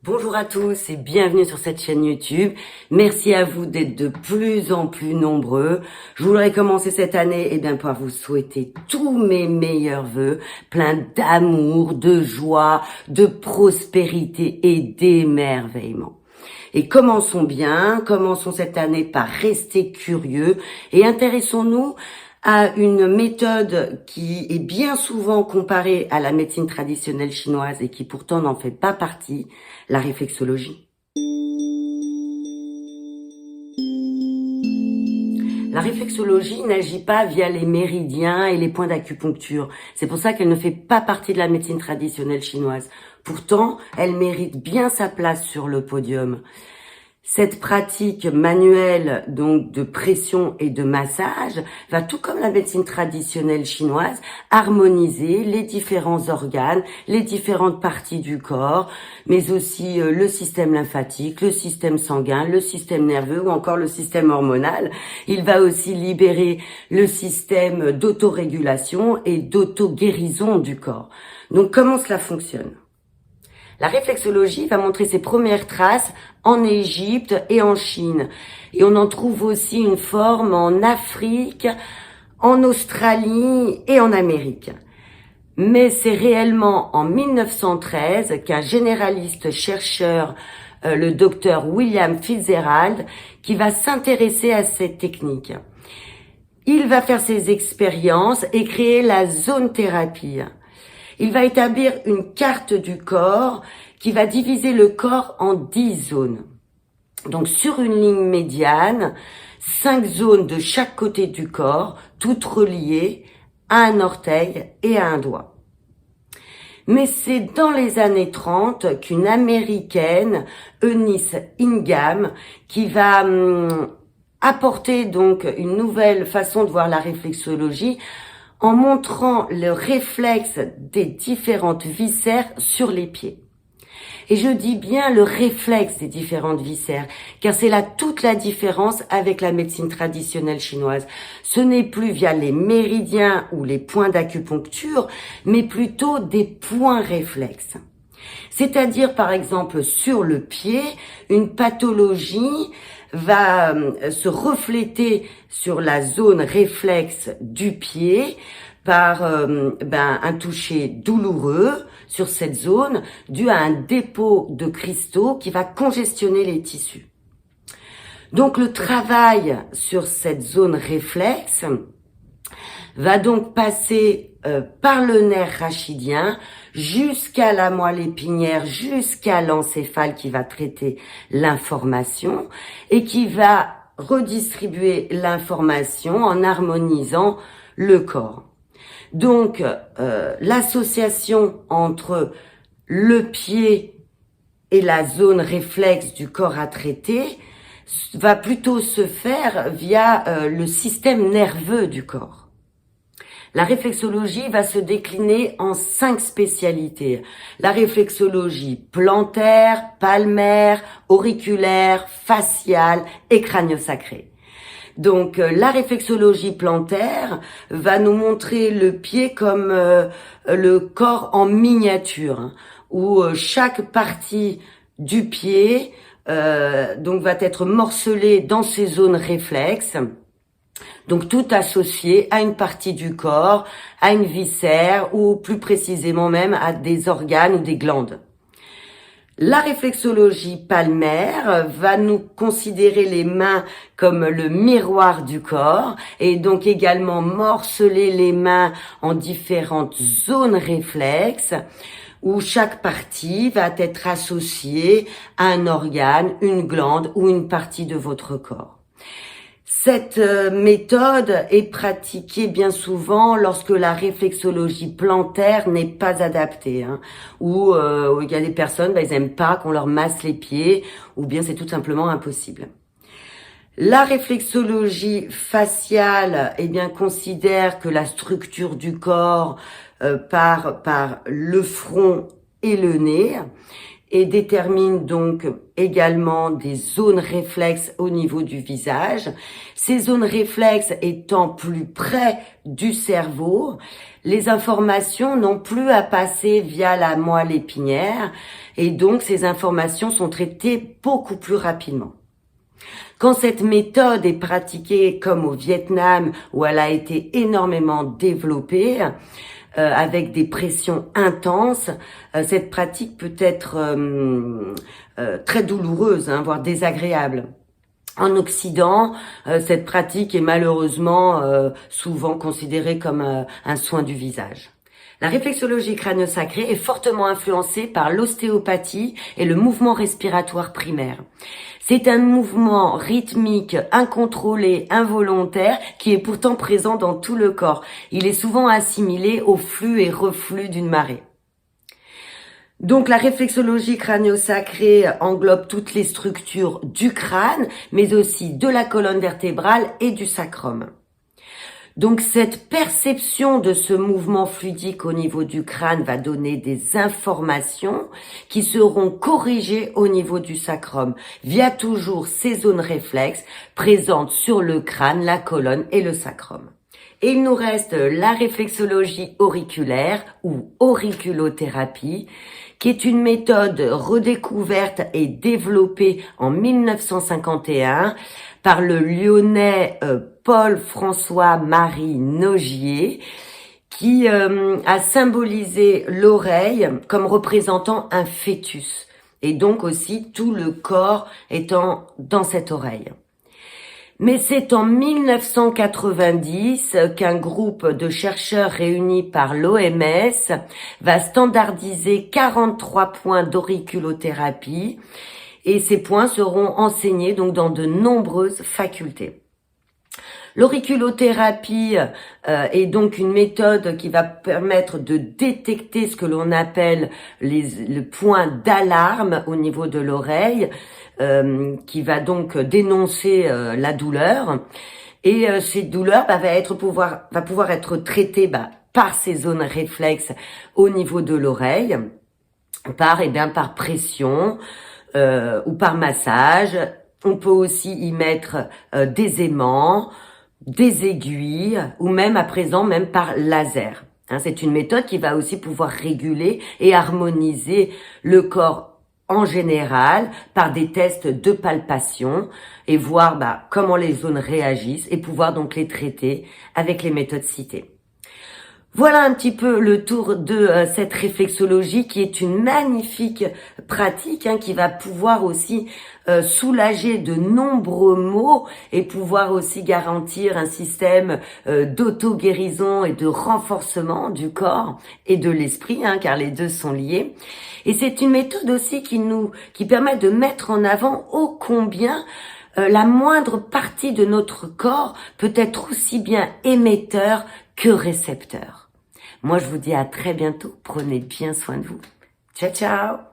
Bonjour à tous et bienvenue sur cette chaîne YouTube. Merci à vous d'être de plus en plus nombreux. Je voudrais commencer cette année par vous souhaiter tous mes meilleurs vœux, plein d'amour, de joie, de prospérité et d'émerveillement. Et commençons cette année par rester curieux et intéressons-nous à une méthode qui est bien souvent comparée à la médecine traditionnelle chinoise et qui pourtant n'en fait pas partie, la réflexologie. La réflexologie n'agit pas via les méridiens et les points d'acupuncture. C'est pour ça qu'elle ne fait pas partie de la médecine traditionnelle chinoise. Pourtant, elle mérite bien sa place sur le podium. Cette pratique manuelle donc de pression et de massage va, tout comme la médecine traditionnelle chinoise, harmoniser les différents organes, les différentes parties du corps, mais aussi le système lymphatique, le système sanguin, le système nerveux ou encore le système hormonal. Il va aussi libérer le système d'autorégulation et d'auto-guérison du corps. Donc comment cela fonctionne ? La réflexologie va montrer ses premières traces en Égypte et en Chine. Et on en trouve aussi une forme en Afrique, en Australie et en Amérique. Mais c'est réellement en 1913 qu'un généraliste chercheur, le docteur William Fitzgerald, qui va s'intéresser à cette technique. Il va faire ses expériences et créer la zone thérapie. Il va établir une carte du corps qui va diviser le corps en 10 zones. Donc sur une ligne médiane, 5 zones de chaque côté du corps, toutes reliées à un orteil et à un doigt. Mais c'est dans les années 30 qu'une Américaine, Eunice Ingham, qui va apporter donc une nouvelle façon de voir la réflexologie, en montrant le réflexe des différentes viscères sur les pieds. Et je dis bien le réflexe des différentes viscères, car c'est là toute la différence avec la médecine traditionnelle chinoise. Ce n'est plus via les méridiens ou les points d'acupuncture, mais plutôt des points réflexes. C'est-à-dire, par exemple, sur le pied, une pathologie va se refléter sur la zone réflexe du pied par un toucher douloureux sur cette zone dû à un dépôt de cristaux qui va congestionner les tissus. Donc le travail sur cette zone réflexe va donc passer par le nerf rachidien jusqu'à la moelle épinière, jusqu'à l'encéphale qui va traiter l'information et qui va redistribuer l'information en harmonisant le corps. Donc, l'association entre le pied et la zone réflexe du corps à traiter va plutôt se faire via le système nerveux du corps. La réflexologie va se décliner en 5 spécialités. La réflexologie plantaire, palmaire, auriculaire, faciale et crânio-sacrée. Donc la réflexologie plantaire va nous montrer le pied comme le corps en miniature, où chaque partie du pied donc va être morcelée dans ses zones réflexes. Donc tout associé à une partie du corps, à une viscère ou plus précisément même à des organes ou des glandes. La réflexologie palmaire va nous considérer les mains comme le miroir du corps et donc également morceler les mains en différentes zones réflexes où chaque partie va être associée à un organe, une glande ou une partie de votre corps. Cette méthode est pratiquée bien souvent lorsque la réflexologie plantaire n'est pas adaptée, ou il y a des personnes, ils aiment pas qu'on leur masse les pieds, ou bien c'est tout simplement impossible. La réflexologie faciale, considère que la structure du corps part par le front et le nez. et détermine donc également des zones réflexes au niveau du visage. Ces zones réflexes étant plus près du cerveau, les informations n'ont plus à passer via la moelle épinière et donc ces informations sont traitées beaucoup plus rapidement. Quand cette méthode est pratiquée comme au Vietnam où elle a été énormément développée, avec des pressions intenses, cette pratique peut être très douloureuse, voire désagréable. En Occident, cette pratique est malheureusement souvent considérée comme un soin du visage. La réflexologie crânio-sacrée est fortement influencée par l'ostéopathie et le mouvement respiratoire primaire. C'est un mouvement rythmique, incontrôlé, involontaire, qui est pourtant présent dans tout le corps. Il est souvent assimilé au flux et reflux d'une marée. Donc la réflexologie crânio-sacrée englobe toutes les structures du crâne, mais aussi de la colonne vertébrale et du sacrum. Donc cette perception de ce mouvement fluidique au niveau du crâne va donner des informations qui seront corrigées au niveau du sacrum via toujours ces zones réflexes présentes sur le crâne, la colonne et le sacrum. Et il nous reste la réflexologie auriculaire ou auriculothérapie, qui est une méthode redécouverte et développée en 1951 par le Lyonnais Paul-François-Marie Nogier, qui a symbolisé l'oreille comme représentant un fœtus, et donc aussi tout le corps étant dans cette oreille. Mais c'est en 1990 qu'un groupe de chercheurs réunis par l'OMS va standardiser 43 points d'auriculothérapie et ces points seront enseignés donc dans de nombreuses facultés. L'auriculothérapie est donc une méthode qui va permettre de détecter ce que l'on appelle le point d'alarme au niveau de l'oreille, qui va donc dénoncer la douleur. Et ces douleurs va pouvoir être traitées par ces zones réflexes au niveau de l'oreille, par pression ou par massage. On peut aussi y mettre des aimants, des aiguilles ou même à présent même par laser. C'est une méthode qui va aussi pouvoir réguler et harmoniser le corps en général par des tests de palpation et voir comment les zones réagissent et pouvoir donc les traiter avec les méthodes citées. Voilà un petit peu le tour de cette réflexologie qui est une magnifique pratique qui va pouvoir aussi soulager de nombreux maux et pouvoir aussi garantir un système d'auto-guérison et de renforcement du corps et de l'esprit, car les deux sont liés. Et c'est une méthode aussi qui permet de mettre en avant ô combien la moindre partie de notre corps peut être aussi bien émetteur que récepteur. Moi, je vous dis à très bientôt. Prenez bien soin de vous. Ciao, ciao!